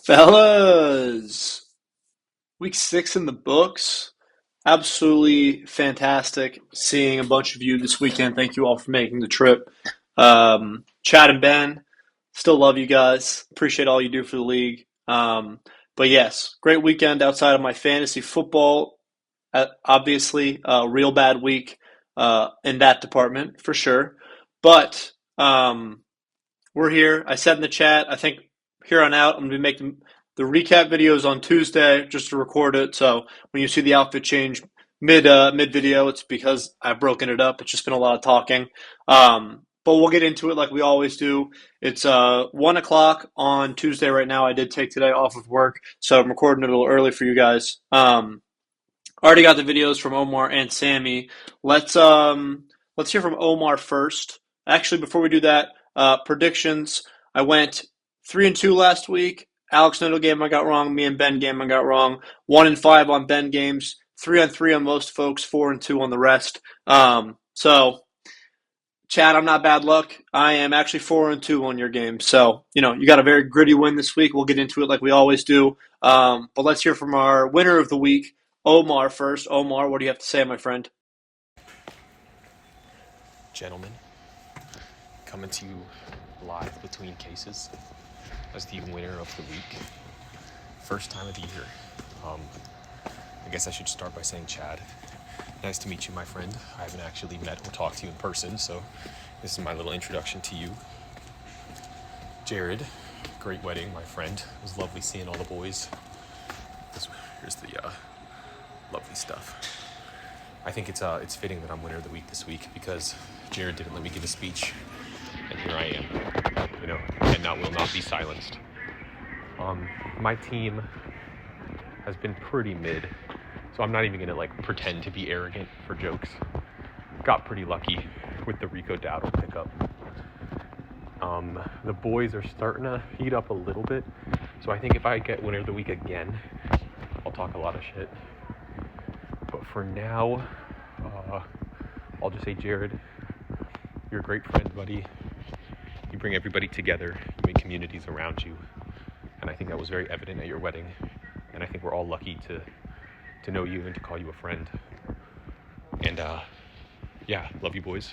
Fellas, week 6 in the books. Absolutely fantastic seeing a bunch of you this weekend. Thank you all for making the trip. Chad and Ben, still love you guys. Appreciate all you do for the league. But yes, great weekend outside of my fantasy football. Obviously, a real bad week in that department for sure. But we're here. I said in the chat, I think here on out, I'm going to be making the recap videos on Tuesday just to record it. So when you see the outfit change mid video, it's because I've broken it up. It's just been a lot of talking. But we'll get into it like we always do. It's 1 o'clock on Tuesday right now. I did take today off of work, so I'm recording it a little early for you guys. Already got the videos from Omar and Sammy. Let's hear from Omar first. Actually, before we do that, predictions. I went 3-2 last week. Alex Noodle game I got wrong. Me and Ben game I got wrong. 1-5 on Ben games. 3-3 on most folks. 4-2 on the rest. So, Chad, I'm not bad luck. I am actually 4-2 on your game. So, you got a very gritty win this week. We'll get into it like we always do. But let's hear from our winner of the week, Omar first. Omar, what do you have to say, my friend? Gentlemen, coming to you live between cases as the winner of the week. First time of the year. I guess I should start by saying, Chad, nice to meet you, my friend. I haven't actually met or talked to you in person, so this is my little introduction to you. Jared, great wedding, my friend. It was lovely seeing all the boys. Here's the lovely stuff. I think it's fitting that I'm winner of the week this week because Jared didn't let me give a speech, and here I am, and will not be silenced. My team has been pretty mid, so I'm not even gonna pretend to be arrogant for jokes. Got pretty lucky with the Rico Dowdle pickup. The boys are starting to heat up a little bit, so I think if I get winner of the week again, I'll talk a lot of shit. But for now, I'll just say, Jared, you're a great friend, buddy. You bring everybody together. You make communities around you. And I think that was very evident at your wedding. And I think we're all lucky to know you and to call you a friend. And, love you, boys.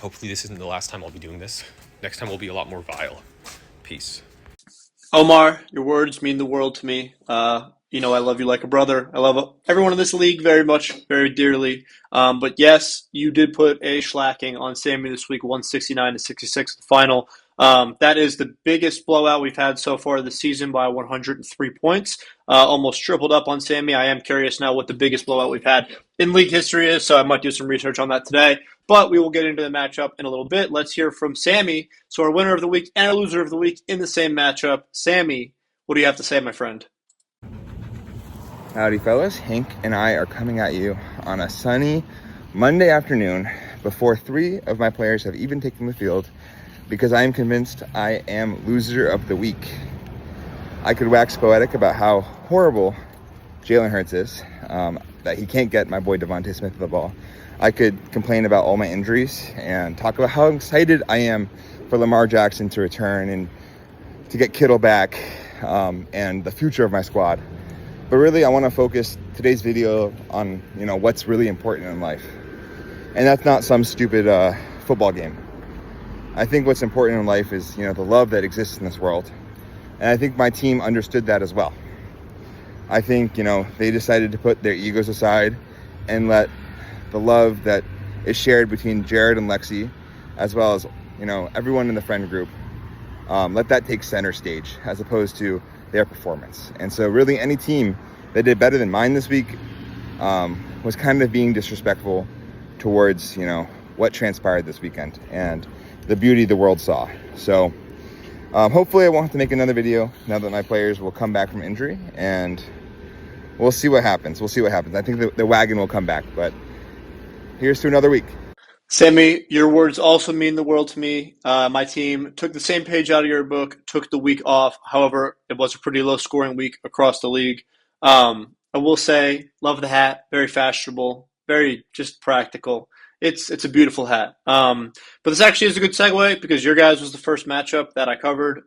Hopefully this isn't the last time I'll be doing this. Next time will be a lot more vile. Peace. Omar, your words mean the world to me. I love you like a brother. I love everyone in this league very much, very dearly. But yes, you did put a shellacking on Sammy this week, 169-66 the final. That is the biggest blowout we've had so far this season by 103 points. Almost tripled up on Sammy. I am curious now what the biggest blowout we've had in league history is, so I might do some research on that today. But we will get into the matchup in a little bit. Let's hear from Sammy. So our winner of the week and our loser of the week in the same matchup. Sammy, what do you have to say, my friend? Howdy, fellas. Hank and I are coming at you on a sunny Monday afternoon before 3 of my players have even taken the field because I am convinced I am loser of the week. I could wax poetic about how horrible Jalen Hurts is, that he can't get my boy Devontae Smith the ball. I could complain about all my injuries and talk about how excited I am for Lamar Jackson to return and to get Kittle back and the future of my squad. But really, I want to focus today's video on, what's really important in life. And that's not some stupid football game. I think what's important in life is, the love that exists in this world. And I think my team understood that as well. I think, they decided to put their egos aside and let the love that is shared between Jared and Lexi, as well as, everyone in the friend group, let that take center stage as opposed to their performance. And so really any team that did better than mine this week was kind of being disrespectful towards, what transpired this weekend and the beauty the world saw. So hopefully I won't have to make another video now that my players will come back from injury, and we'll see what happens. I think the wagon will come back, but here's to another week. Sammy, your words also mean the world to me. My team took the same page out of your book, took the week off. However, it was a pretty low-scoring week across the league. I will say, love the hat, very fashionable, very just practical. It's a beautiful hat. But this actually is a good segue because your guys was the first matchup that I covered.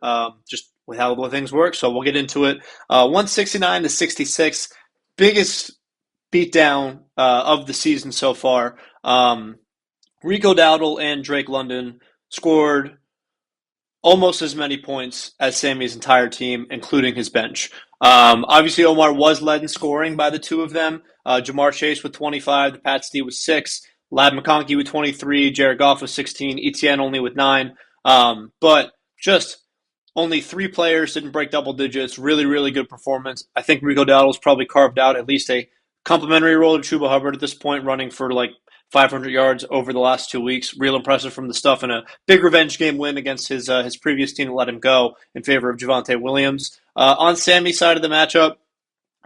Just with how the things work. So we'll get into it. 169 to 66, biggest beatdown of the season so far. Rico Dowdle and Drake London scored almost as many points as Sammy's entire team, including his bench. Obviously, Omar was led in scoring by the two of them. Jamar Chase with 25, the Pat Steve with 6, Lad McConkey with 23, Jared Goff with 16, Etienne only with 9. But just only 3 players didn't break double digits. Really, really good performance. I think Rico Dowdle's probably carved out at least a complimentary role to Chuba Hubbard at this point, running for like 500 yards over the last 2 weeks. Real impressive from the stuff, and a big revenge game win against his previous team to let him go in favor of Javonte Williams. On Sammy's side of the matchup,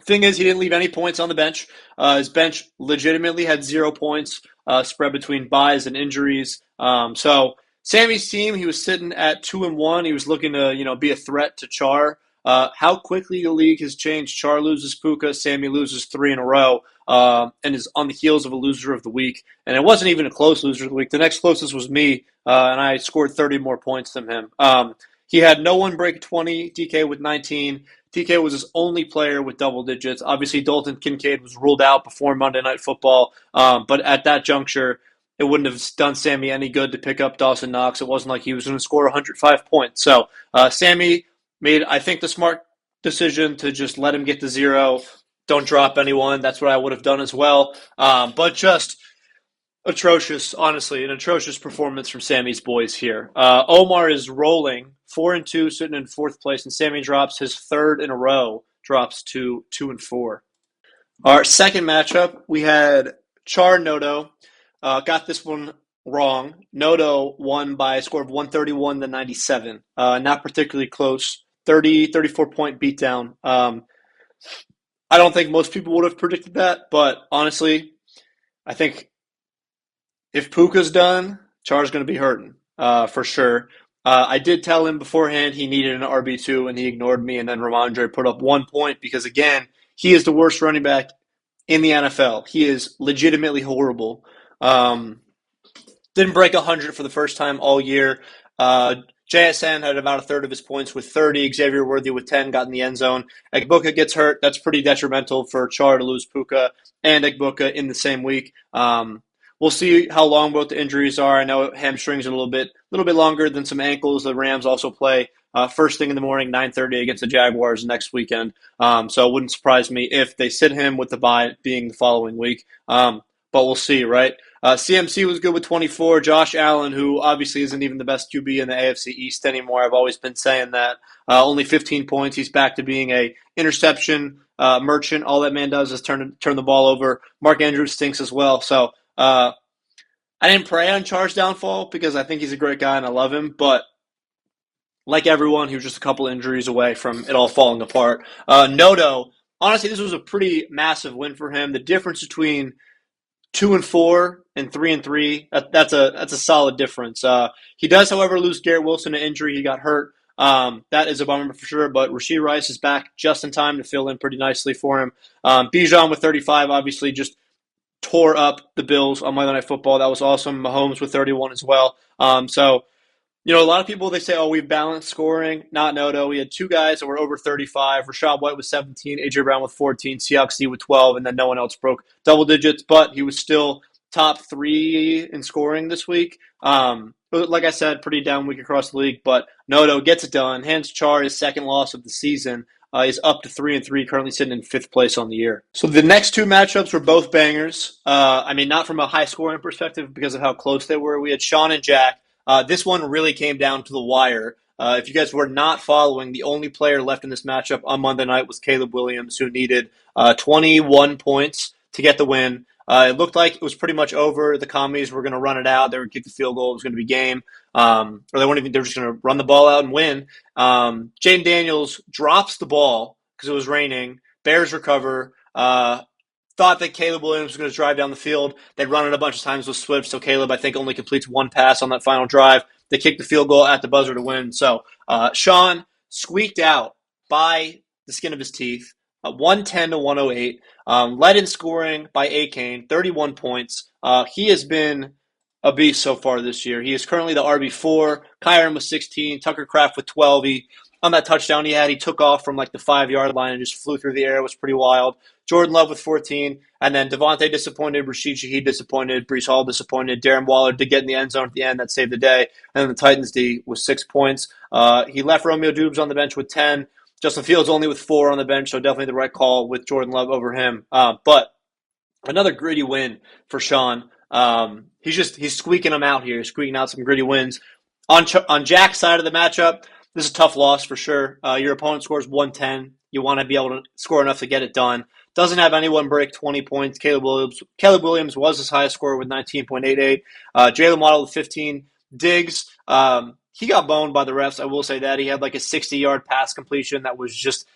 thing is, he didn't leave any points on the bench. His bench legitimately had 0 points spread between buys and injuries. So Sammy's team, he was sitting at 2-1. He was looking to be a threat to Char. How quickly the league has changed. Char loses Puka, Sammy loses 3 in a row, and is on the heels of a loser of the week. And it wasn't even a close loser of the week. The next closest was me, and I scored 30 more points than him. He had no one break 20, DK with 19. DK was his only player with double digits. Obviously, Dalton Kincaid was ruled out before Monday Night Football, but at that juncture, it wouldn't have done Sammy any good to pick up Dawson Knox. It wasn't like he was going to score 105 points. So Sammy made, I think, the smart decision to just let him get to 0. Don't drop anyone. That's what I would have done as well. But just atrocious, honestly, an atrocious performance from Sammy's boys here. Omar is rolling 4-2, sitting in 4th place, and Sammy drops his 3rd in a row, drops to 2-4. Our second matchup, we had Char Noto. Got this one wrong. Noto won by a score of 131 to 97. Not particularly close. 34-point beatdown. I don't think most people would have predicted that, but honestly, I think if Puka's done, Char's going to be hurting for sure. I did tell him beforehand he needed an RB2, and he ignored me, and then Ramondre put up 1 point because, again, he is the worst running back in the NFL. He is legitimately horrible. Didn't break 100 for the first time all year. JSN had about a third of his points with 30. Xavier Worthy with 10 got in the end zone. Egbuka gets hurt. That's pretty detrimental for Char to lose Puka and Egbuka in the same week. We'll see how long both the injuries are. I know hamstrings are a little bit longer than some ankles. The Rams also play first thing in the morning, 9:30 against the Jaguars next weekend. So it wouldn't surprise me if they sit him with the bye being the following week. But we'll see, right? CMC was good with 24. Josh Allen, who obviously isn't even the best QB in the AFC East anymore. I've always been saying that. Only 15 points. He's back to being a interception merchant. All that man does is turn the ball over. Mark Andrews stinks as well. So I didn't pray on Char's downfall because I think he's a great guy and I love him. But like everyone, he was just a couple injuries away from it all falling apart. Noto, honestly, this was a pretty massive win for him. The difference between 2-4 and 3-3, that's a solid difference. He does, however, lose Garrett Wilson to injury. He got hurt. That is a bummer for sure, but Rashee Rice is back just in time to fill in pretty nicely for him. Bijan with 35, obviously just tore up the Bills on Monday Night Football. That was awesome. Mahomes with 31 as well. So, a lot of people, they say, oh, we've balanced scoring. Not Noto. We had 2 guys that were over 35. Rashad White with 17, A.J. Brown with 14, Seahawks D with 12, and then no one else broke double digits, but he was still top 3 in scoring this week. Like I said, pretty down week across the league, but Noto gets it done. Hands Char, his second loss of the season, is up to 3-3, currently sitting in 5th place on the year. So the next 2 matchups were both bangers. Not from a high scoring perspective because of how close they were. We had Sean and Jack. This one really came down to the wire. If you guys were not following, the only player left in this matchup on Monday night was Caleb Williams, who needed 21 points to get the win. It looked like it was pretty much over. The commies were going to run it out. They would kick the field goal. It was going to be game. Or they were just going to run the ball out and win. Jaden Daniels drops the ball because it was raining. Bears recover. Thought that Caleb Williams was going to drive down the field. They run it a bunch of times with Swift, so Caleb, I think, only completes 1 pass on that final drive. They kick the field goal at the buzzer to win. So Sean squeaked out by the skin of his teeth, 110 to 108. Led in scoring by Akane, 31 points. He has been a beast so far this year. He is currently the RB4. Kyron with 16. Tucker Kraft with 12. He on that touchdown he had. He took off from like the 5 yard line and just flew through the air. It was pretty wild. Jordan Love with 14, and then Devontae disappointed, Rashid Shaheed disappointed, Brees Hall disappointed, Darren Waller did get in the end zone at the end that saved the day, and then the Titans D was 6 points. He left Romeo Dubes on the bench with 10. Justin Fields only with 4 on the bench, so definitely the right call with Jordan Love over him. But another gritty win for Sean. He's squeaking them out here, squeaking out some gritty wins. On Jack's side of the matchup, this is a tough loss for sure. Your opponent scores 110. You want to be able to score enough to get it done. Doesn't have anyone break 20 points. Caleb Williams was his highest scorer with 19.88. Jalen Waddle with 15. Diggs, he got boned by the refs. I will say that. He had like a 60-yard pass completion that was just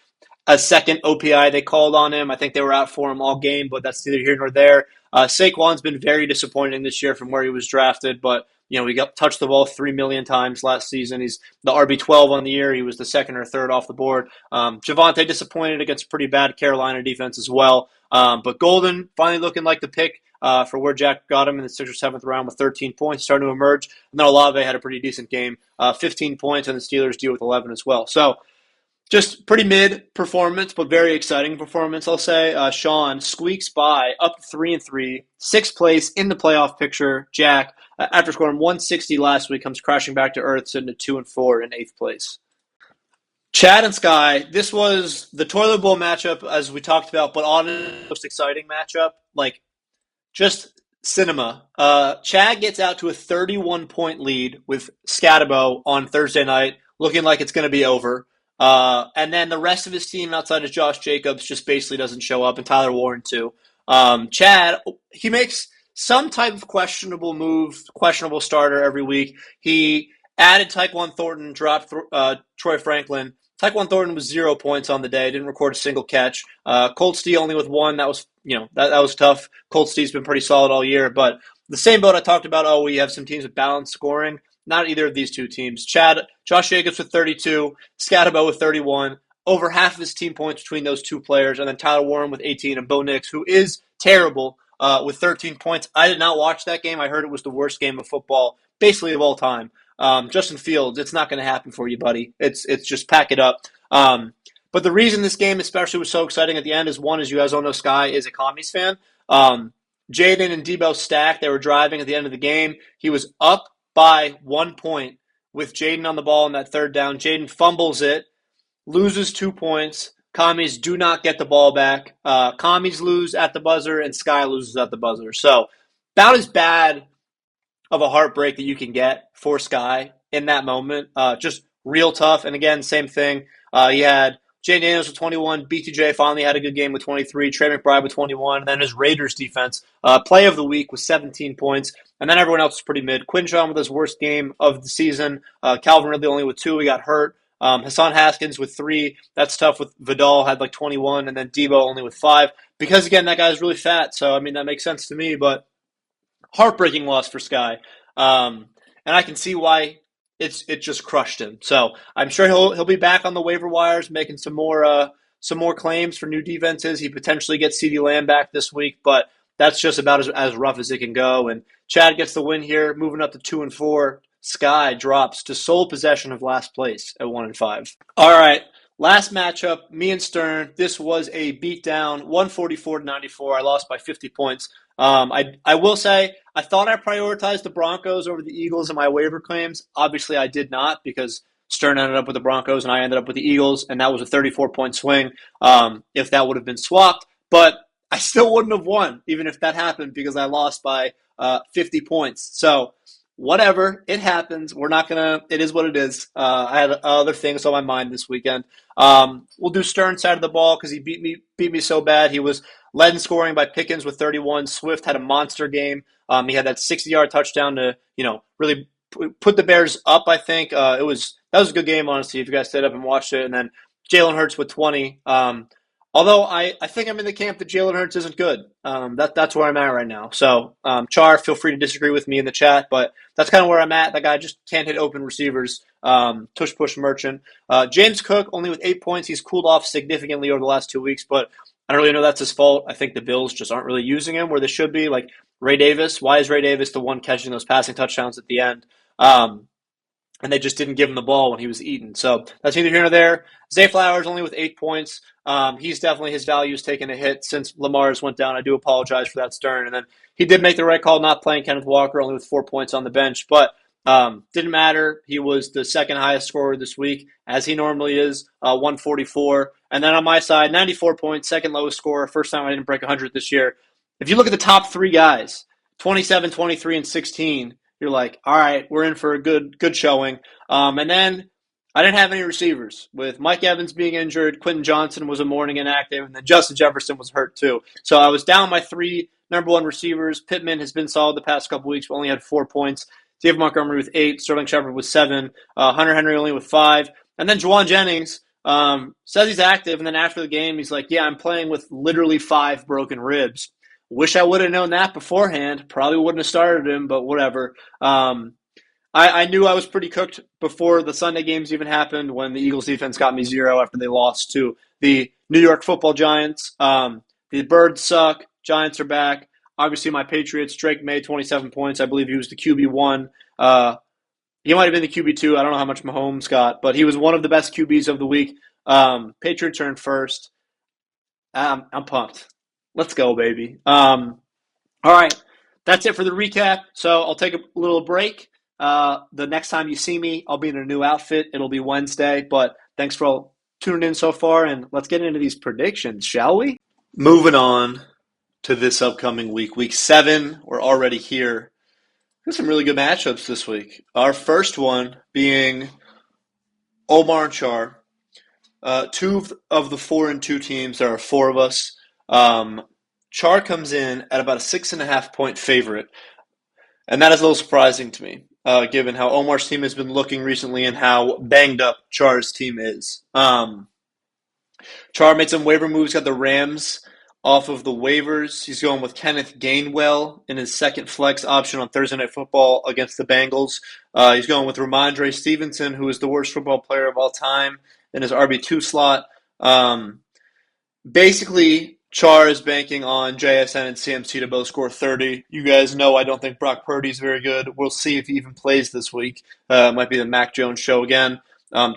a second OPI they called on him. I think they were out for him all game, but that's neither here nor there. Saquon's been very disappointing this year from where he was drafted, but he got touched the ball 3 million times last season. He's the RB12 on the year. He was the second or third off the board. Javonte disappointed against a pretty bad Carolina defense as well. But Golden finally looking like the pick for where Jack got him in the 6th or 7th round with 13 points, starting to emerge. And then Olave had a pretty decent game, 15 points, and the Steelers deal with 11 as well. So just pretty mid performance, but very exciting performance, I'll say. Sean squeaks by up 3-3, 6th place in the playoff picture. Jack, after scoring 160 last week, comes crashing back to earth, sitting at 2-4 in 8th place. Chad and Sky, this was the toilet bowl matchup, as we talked about, but on the most exciting matchup. Like, just cinema. Chad gets out to a 31-point lead with Scatabo on Thursday night, looking like it's going to be over. And then the rest of his team outside of Josh Jacobs just basically doesn't show up, and Tyler Warren too. Chad, he makes some type of questionable move, questionable starter every week. He added Tyquan Thornton, dropped Troy Franklin. Tyquan Thornton was 0 points on the day, didn't record a single catch. Colt Stee only with 1. That was that was tough. Colt Stee's been pretty solid all year, but the same boat I talked about. We have some teams with balanced scoring. Not either of these two teams. Josh Jacobs with 32, Scatabo with 31, over half of his team points between those two players, and then Tyler Warren with 18 and Bo Nix, who is terrible, with 13 points. I did not watch that game. I heard it was the worst game of football, basically of all time. Justin Fields, it's not going to happen for you, buddy. It's just pack it up. But the reason this game especially was so exciting at the end is, one, as you guys all know, Sky is a Commies fan. Jaden and Debo stacked. They were driving at the end of the game. He was up by 1 point with Jaden on the ball on that third down. Jaden fumbles it, loses 2 points. Commies do not get the ball back. Commies lose at the buzzer, and Sky loses at the buzzer. So about as bad of a heartbreak that you can get for Sky in that moment. Just real tough. And again, same thing. You had Jay Daniels with 21. BTJ finally had a good game with 23. Trey McBride with 21. And then his Raiders defense, play of the week with 17 points. And then everyone else was pretty mid. Quinshon with his worst game of the season. Calvin Ridley only with 2. He got hurt. Hassan Haskins with 3. That's tough. With Vidal had like 21. And then Debo only with 5. Because, again, that guy's really fat. So, I mean, that makes sense to me. But heartbreaking loss for Sky. And I can see why it just crushed him. So I'm sure he'll be back on the waiver wires making some more claims for new defenses. He potentially gets CeeDee Lamb back this week, but that's just about as rough as it can go. And Chad gets the win here, moving up to 2-4. Sky drops to sole possession of last place at 1-5. All right. Last matchup, me and Stern. This was a beatdown, 144-94. I lost by 50 points. I will say, I thought I prioritized the Broncos over the Eagles in my waiver claims. Obviously, I did not, because Stern ended up with the Broncos and I ended up with the Eagles, and that was a 34-point swing if that would have been swapped. But I still wouldn't have won, even if that happened, because I lost by 50 points. So whatever, it happens. It is what it is. I had other things on my mind this weekend. We'll do Stern's side of the ball because he beat me so bad. He was led in scoring by Pickens with 31. Swift had a monster game. He had that 60-yard touchdown to, really put the Bears up, I think. That was a good game, honestly, if you guys stayed up and watched it. And then Jalen Hurts with 20. Although I think I'm in the camp that Jalen Hurts isn't good. That's where I'm at right now. So, Char, feel free to disagree with me in the chat, but that's kind of where I'm at. That guy just can't hit open receivers. Tush push merchant. James Cook, only with 8 points. He's cooled off significantly over the last 2 weeks, but I don't really know that's his fault. I think the Bills just aren't really using him where they should be. Like Ray Davis. Why is Ray Davis the one catching those passing touchdowns at the end? and they just didn't give him the ball when he was eaten. So that's neither here nor there. Zay Flowers only with 8 points. He's definitely, his value's taken a hit since Lamar's went down. I do apologize for that, Stern. And then he did make the right call not playing Kenneth Walker, only with 4 points on the bench. But didn't matter. He was the second highest scorer this week, as he normally is, 144. And then on my side, 94 points, second lowest scorer. First time I didn't break 100 this year. If you look at the top three guys, 27, 23, and 16, you're like, all right, we're in for a good showing. And then I didn't have any receivers. With Mike Evans being injured, Quentin Johnson was a morning inactive, and then Justin Jefferson was hurt too. So I was down my three number one receivers. Pittman has been solid the past couple weeks, but only had 4 points. David Montgomery with 8, Sterling Shepard with 7, Hunter Henry only with 5. And then Juwan Jennings says he's active, and then after the game, he's like, yeah, I'm playing with literally 5 broken ribs. Wish I would have known that beforehand. Probably wouldn't have started him, but whatever. I knew I was pretty cooked before the Sunday games even happened when the Eagles defense got me 0 after they lost to the New York Football Giants. The Birds suck. Giants are back. Obviously, my Patriots, Drake May, 27 points. I believe he was the QB1. He might have been the QB2. I don't know how much Mahomes got, but he was one of the best QBs of the week. Patriots are in first. I'm pumped. Let's go, baby. All right. That's it for the recap. So I'll take a little break. The next time you see me, I'll be in a new outfit. It'll be Wednesday, but thanks for all tuning in so far, and let's get into these predictions, shall we? Moving on to this upcoming week. Week 7, we're already here. There's some really good matchups this week. Our first one being Omar and Char. 2 of the 4-2 teams. There are 4 of us. Char comes in at about a 6.5 point favorite, and that is a little surprising to me, given how Omar's team has been looking recently and how banged up Char's team is. Char made some waiver moves, got the Rams off of the waivers. He's going with Kenneth Gainwell in his second flex option on Thursday Night Football against the Bengals. He's going with Ramondre Stevenson, who is the worst football player of all time, in his RB2 slot. Basically, Char is banking on JSN and CMC to both score 30. You guys know I don't think Brock Purdy's very good. We'll see if he even plays this week. Might be the Mac Jones show again.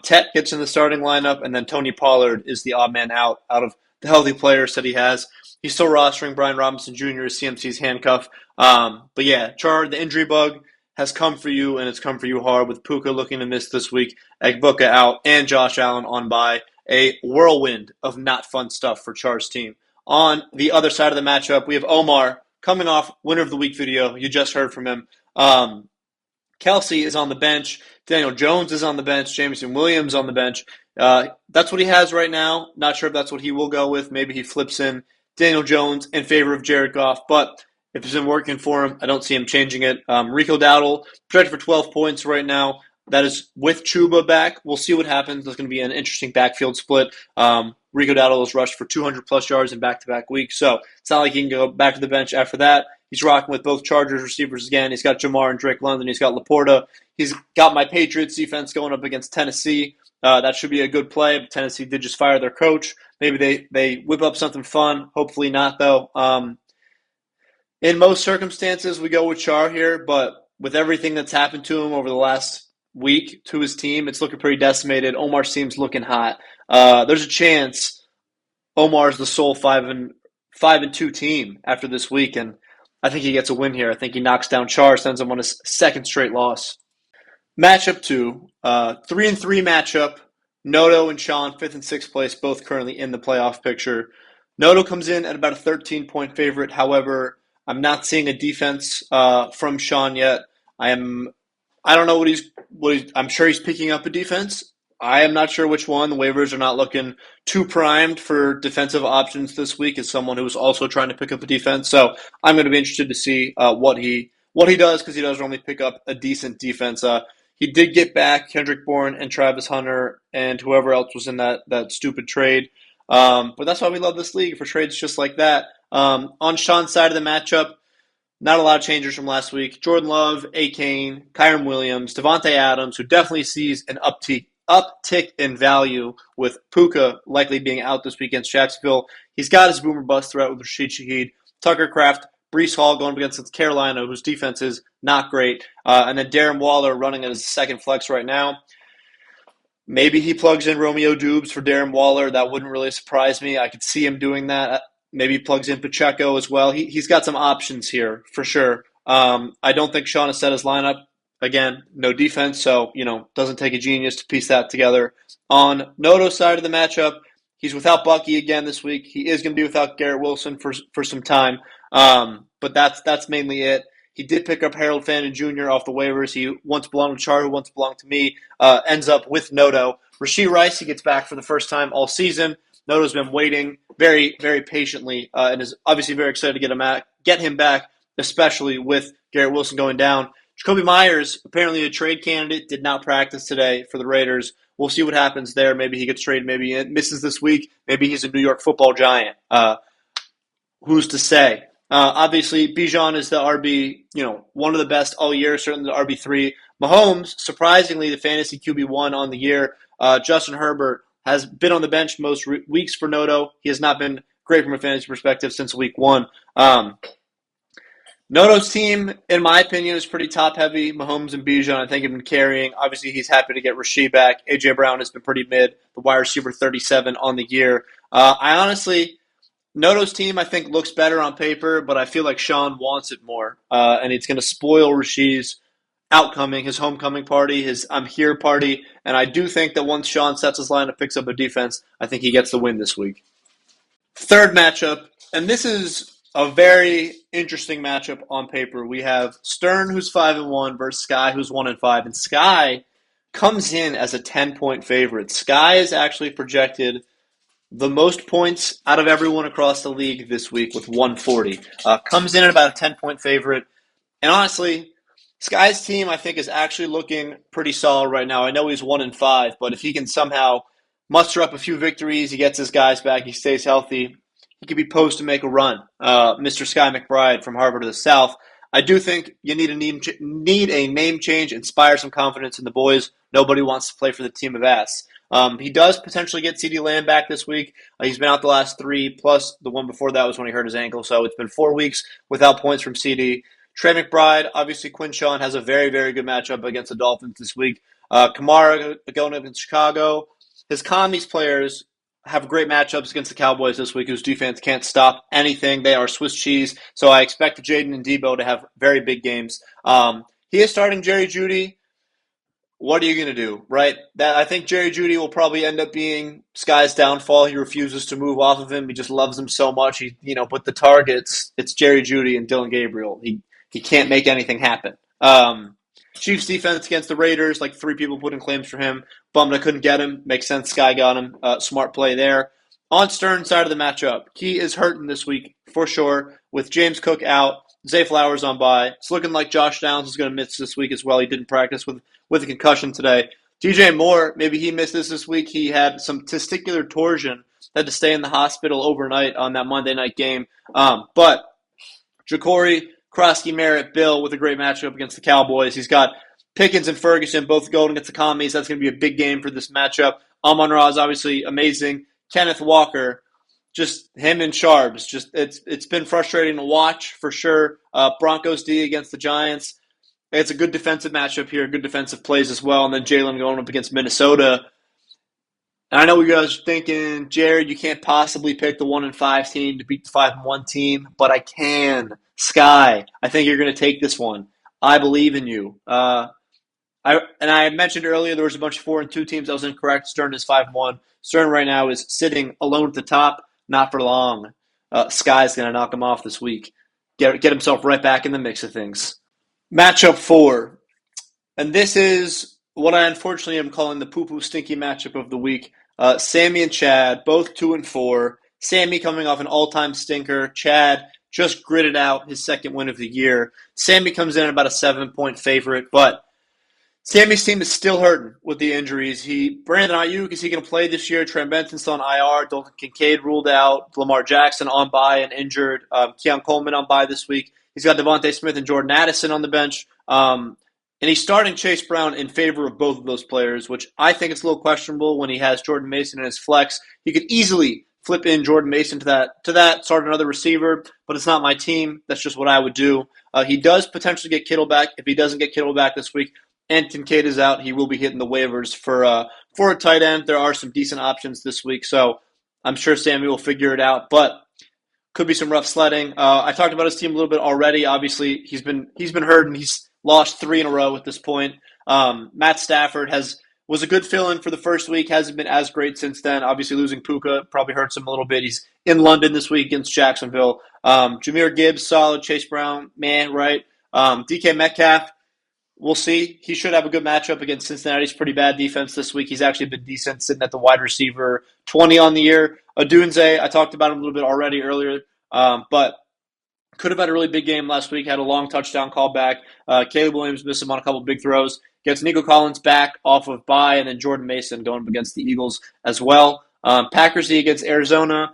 Tet gets in the starting lineup, and then Tony Pollard is the odd man out of the healthy players that he has. He's still rostering Brian Robinson Jr. as CMC's handcuff. But yeah, Char, the injury bug has come for you, and it's come for you hard with Puka looking to miss this week, Egbuka out, and Josh Allen on bye. A whirlwind of not fun stuff for Char's team. On the other side of the matchup, we have Omar coming off winner of the week video. You just heard from him. Kelsey is on the bench. Daniel Jones is on the bench. Jameson Williams on the bench. That's what he has right now. Not sure if that's what he will go with. Maybe he flips in Daniel Jones in favor of Jared Goff. But if it's been working for him, I don't see him changing it. Rico Dowdle, projected for 12 points right now. That is with Chuba back. We'll see what happens. There's going to be an interesting backfield split. Rico Dowdle has rushed for 200-plus yards in back-to-back weeks, so it's not like he can go back to the bench after that. He's rocking with both Chargers receivers again. He's got Jamar and Drake London. He's got Laporta. He's got my Patriots defense going up against Tennessee. That should be a good play, but Tennessee did just fire their coach. Maybe they whip up something fun. Hopefully not, though. In most circumstances, we go with Char here, but with everything that's happened to him over the last week to his team, it's looking pretty decimated. Omar's team's looking hot. There's a chance Omar's the sole 5-2 team after this week, and I think he gets a win here. I think he knocks down Char, sends him on his second straight loss. Matchup 2, 3-3 matchup. Noto and Sean, 5th and 6th place, both currently in the playoff picture. Noto comes in at about a 13-point favorite. However, I'm not seeing a defense from Sean yet. I don't know what he's. I'm sure he's picking up a defense. I am not sure which one. The waivers are not looking too primed for defensive options this week as someone who's also trying to pick up a defense. So I'm going to be interested to see what he does, because he does normally pick up a decent defense. He did get back Kendrick Bourne and Travis Hunter and whoever else was in that stupid trade. But that's why we love this league, for trades just like that. On Sean's side of the matchup, not a lot of changes from last week. Jordan Love, A-Kane, Kyron Williams, Devontae Adams, who definitely sees an uptick in value with Puka likely being out this week against Jacksonville. He's got his boomer bust threat with Rashid Shaheed. Tucker Kraft Brees Hall going up against Carolina, whose defense is not great. And then Darren Waller running as a second flex right now. Maybe he plugs in Romeo Dubes for Darren Waller. That wouldn't really surprise me. I could see him doing that. Maybe he plugs in Pacheco as well. He's got some options here for sure. I don't think Sean has set his lineup. Again, no defense, so doesn't take a genius to piece that together. On Noto's side of the matchup, he's without Bucky again this week. He is going to be without Garrett Wilson for some time, but that's mainly it. He did pick up Harold Fannin Jr. off the waivers. He once belonged to Char, who once belonged to me. Ends up with Noto. Rashee Rice, he gets back for the first time all season. Noto's been waiting very, very patiently and is obviously very excited to get him back, especially with Garrett Wilson going down. Jacoby Myers, apparently a trade candidate, did not practice today for the Raiders. We'll see what happens there. Maybe he gets traded. Maybe he misses this week. Maybe he's a New York Football Giant. Who's to say? Obviously, Bijan is the RB, one of the best all year, certainly the RB3. Mahomes, surprisingly, the fantasy QB1 on the year. Justin Herbert has been on the bench most weeks for Noto. He has not been great from a fantasy perspective since week 1. Noto's team, in my opinion, is pretty top-heavy. Mahomes and Bijan, I think, have been carrying. Obviously, he's happy to get Rashee back. A.J. Brown has been pretty mid, the wide receiver 37 on the year. Noto's team, I think, looks better on paper, but I feel like Sean wants it more, and it's going to spoil Rashee's his homecoming party, his I'm here party, and I do think that once Sean sets his line and picks up a defense, I think he gets the win this week. Third matchup, and this is a very interesting matchup on paper. We have Stern, who's 5-1, versus Sky, who's 1-5, and Sky comes in as a 10-point favorite. Sky is actually projected the most points out of everyone across the league this week with 140. Comes in at about a 10-point favorite. And honestly, Sky's team, I think, is actually looking pretty solid right now. I know he's 1-5, but if he can somehow muster up a few victories, he gets his guys back, he stays healthy, he could be posed to make a run. Mr. Sky McBride from Harvard to the South. I do think you need a name change, inspire some confidence in the boys. Nobody wants to play for the team of ass. He does potentially get CeeDee Lamb back this week. He's been out the last 3, plus the one before that was when he hurt his ankle. So it's been 4 weeks without points from CeeDee. Trey McBride, obviously Quinshawn has a very, very good matchup against the Dolphins this week. Kamara going up in Chicago. His commies players have great matchups against the Cowboys this week, whose defense can't stop anything. They are Swiss cheese. So I expect Jaden and Debo to have very big games. He is starting Jerry Jeudy. What are you going to do, right? I think Jerry Jeudy will probably end up being Sky's downfall. He refuses to move off of him. He just loves him so much. But the targets, it's Jerry Jeudy and Dylan Gabriel. He can't make anything happen. Chiefs defense against the Raiders, like 3 people put in claims for him. Bummed I couldn't get him. Makes sense. Sky got him. Smart play there. On Stern's side of the matchup, he is hurting this week for sure with James Cook out. Zay Flowers on bye. It's looking like Josh Downs is going to miss this week as well. He didn't practice with a concussion today. DJ Moore, maybe he missed this week. He had some testicular torsion. Had to stay in the hospital overnight on that Monday night game. But Ja'Cory, Krosky, Merritt, Bill with a great matchup against the Cowboys. He's got Pickens and Ferguson both going against the commies. That's going to be a big game for this matchup. Amon-Ra is obviously amazing. Kenneth Walker, just him and Sharps. It's been frustrating to watch for sure. Broncos D against the Giants. It's a good defensive matchup here, good defensive plays as well. And then Jalen going up against Minnesota. And I know you guys are thinking, Jared, you can't possibly pick the 1-5 team to beat the 5-1 team, but I can. Sky, I think you're going to take this one. I believe in you. I mentioned earlier there was a bunch of 4-2 teams. I was incorrect. Stern is 5-1. Stern right now is sitting alone at the top. Not for long. Sky's going to knock him off this week. Get himself right back in the mix of things. Matchup 4. And this is what I unfortunately am calling the poo-poo stinky matchup of the week. Sammy and Chad, both 2-4. Sammy coming off an all-time stinker. Chad just gritted out his second win of the year. Sammy comes in at about a 7-point favorite, but Sammy's team is still hurting with the injuries. Brandon Ayuk, is he going to play this year? Trent Benson's on IR. Dalton Kincaid ruled out. Lamar Jackson on bye and injured. Keon Coleman on bye this week. He's got Devontae Smith and Jordan Addison on the bench. And he's starting Chase Brown in favor of both of those players, which I think is a little questionable when he has Jordan Mason in his flex. He could easily flip in Jordan Mason to that, start another receiver, but it's not my team. That's just what I would do. He does potentially get Kittle back. If he doesn't get Kittle back this week and Kincaid is out, he will be hitting the waivers for a tight end. There are some decent options this week, so I'm sure Sammy will figure it out, but could be some rough sledding. I talked about his team a little bit already. Obviously, he's been hurt and he's lost 3 in a row at this point. Matt Stafford was a good fill-in for the first week. Hasn't been as great since then. Obviously, losing Puka probably hurts him a little bit. He's in London this week against Jacksonville. Jahmyr Gibbs, solid. Chase Brown, man, right? DK Metcalf, we'll see. He should have a good matchup against Cincinnati's pretty bad defense this week. He's actually been decent, sitting at the wide receiver 20 on the year. Odunze, I talked about him a little bit already earlier, but could have had a really big game last week. Had a long touchdown call back. Caleb Williams missed him on a couple big throws. Gets Nico Collins back off of bye, and then Jordan Mason going up against the Eagles as well. Packers D against Arizona.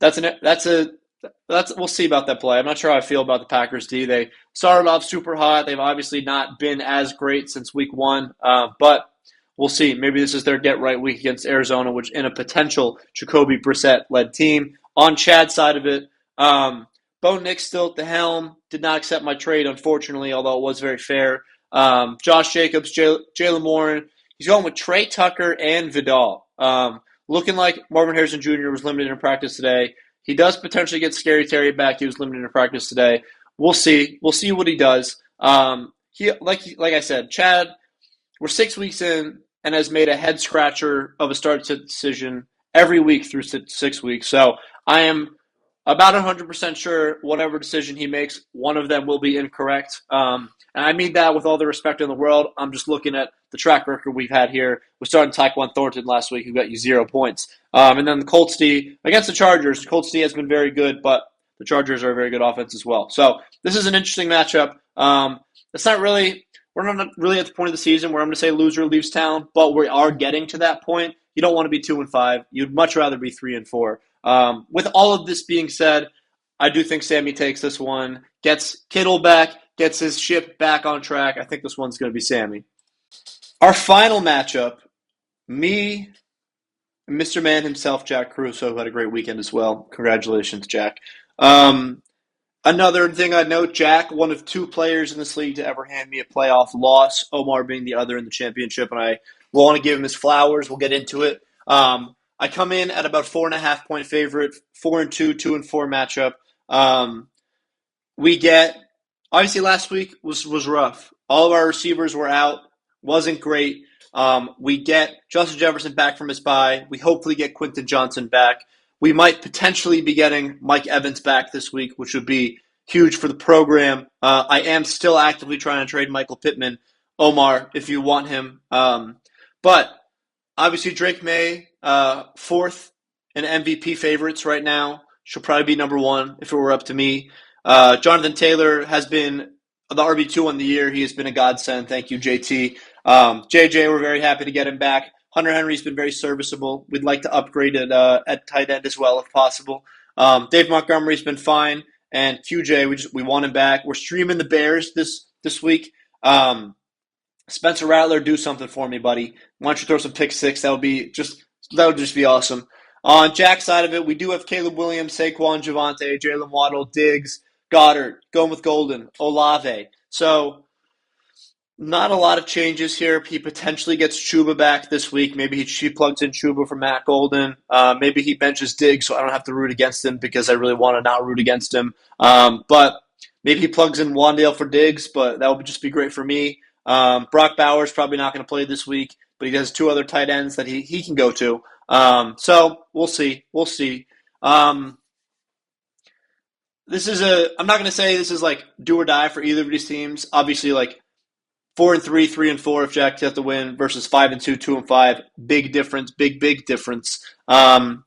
We'll see about that play. I'm not sure how I feel about the Packers D. They started off super hot. They've obviously not been as great since week 1, but we'll see. Maybe this is their get-right week against Arizona, which in a potential Jacoby Brissett-led team. On Chad's side of it, Bo Nix still at the helm. Did not accept my trade, unfortunately, although it was very fair. Josh Jacobs, Jalen Warren. He's going with Trey Tucker and Vidal. Looking like Marvin Harrison Jr. was limited in practice today. He does potentially get Scary Terry back. He was limited in practice today. We'll see. We'll see what he does. Like I said, Chad, we're 6 weeks in and has made a head scratcher of a start decision every week through 6 weeks. So I am about 100% sure whatever decision he makes, one of them will be incorrect. And I mean that with all the respect in the world. I'm just looking at the track record we've had here. We started Tyquan Thornton last week, who got you 0 points. And then the Colts D against the Chargers. Colts D has been very good, but the Chargers are a very good offense as well. So this is an interesting matchup. We're not really at the point of the season where I'm going to say loser leaves town, but we are getting to that point. You don't want to be 2-5. You'd much rather be 3-4. With all of this being said, I do think Sammy takes this one, gets Kittle back, gets his ship back on track. I think this one's going to be Sammy. Our final matchup, me and Mr. Man himself, Jack Caruso, who had a great weekend as well. Congratulations, Jack. Another thing I'd note, Jack, one of 2 players in this league to ever hand me a playoff loss, Omar being the other in the championship, and I want to give him his flowers. We'll get into it. I come in at about 4.5-point favorite, 4-2, 2-4 matchup. We get, obviously last week was rough. All of our receivers were out, wasn't great. We get Justin Jefferson back from his bye. We hopefully get Quentin Johnson back. We might potentially be getting Mike Evans back this week, which would be huge for the program. I am still actively trying to trade Michael Pittman. Omar, if you want him. But obviously Drake May, 4th in MVP favorites right now. She'll probably be number 1 if it were up to me. Jonathan Taylor has been the RB2 on the year. He has been a godsend. Thank you, JT. JJ, we're very happy to get him back. Hunter Henry's been very serviceable. We'd like to upgrade it at tight end as well if possible. Dave Montgomery's been fine. And QJ, we want him back. We're streaming the Bears this week. Spencer Rattler, do something for me, buddy. Why don't you throw some pick 6? That would just be awesome. On Jack's side of it, we do have Caleb Williams, Saquon, Javonte, Jalen Waddle, Diggs, Goddard, going with Golden, Olave. So not a lot of changes here. He potentially gets Chuba back this week. Maybe he plugs in Chuba for Matt Golden. Maybe he benches Diggs so I don't have to root against him because I really want to not root against him. But maybe he plugs in Wandale for Diggs, but that would just be great for me. Brock Bowers probably not going to play this week, but he has 2 other tight ends that he can go to. So we'll see. I'm not going to say this is like do or die for either of these teams. Obviously, like 4-3, 3-4 if Jack has to win versus 5-2, 2-5. Big difference, big difference. I'm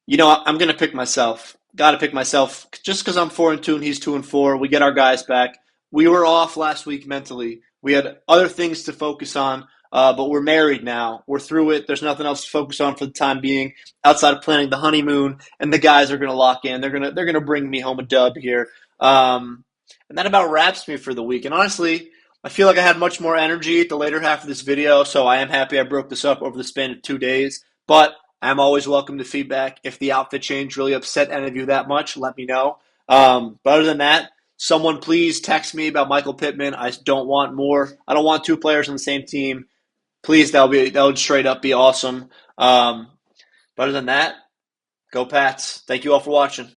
going to pick myself. Got to pick myself just because I'm 4-2 and he's 2-4. We get our guys back. We were off last week mentally. We had other things to focus on, but we're married now. We're through it. There's nothing else to focus on for the time being outside of planning the honeymoon, and the guys are going to lock in. They're going to bring me home a dub here. And that about wraps me for the week. And honestly, I feel like I had much more energy at the later half of this video, so I am happy I broke this up over the span of 2 days. But I'm always welcome to feedback. If the outfit change really upset any of you that much, let me know. But other than that, someone please text me about Michael Pittman. I don't want more. I don't want two players on the same team. Please, that would straight up be awesome. But other than that, go Pats. Thank you all for watching.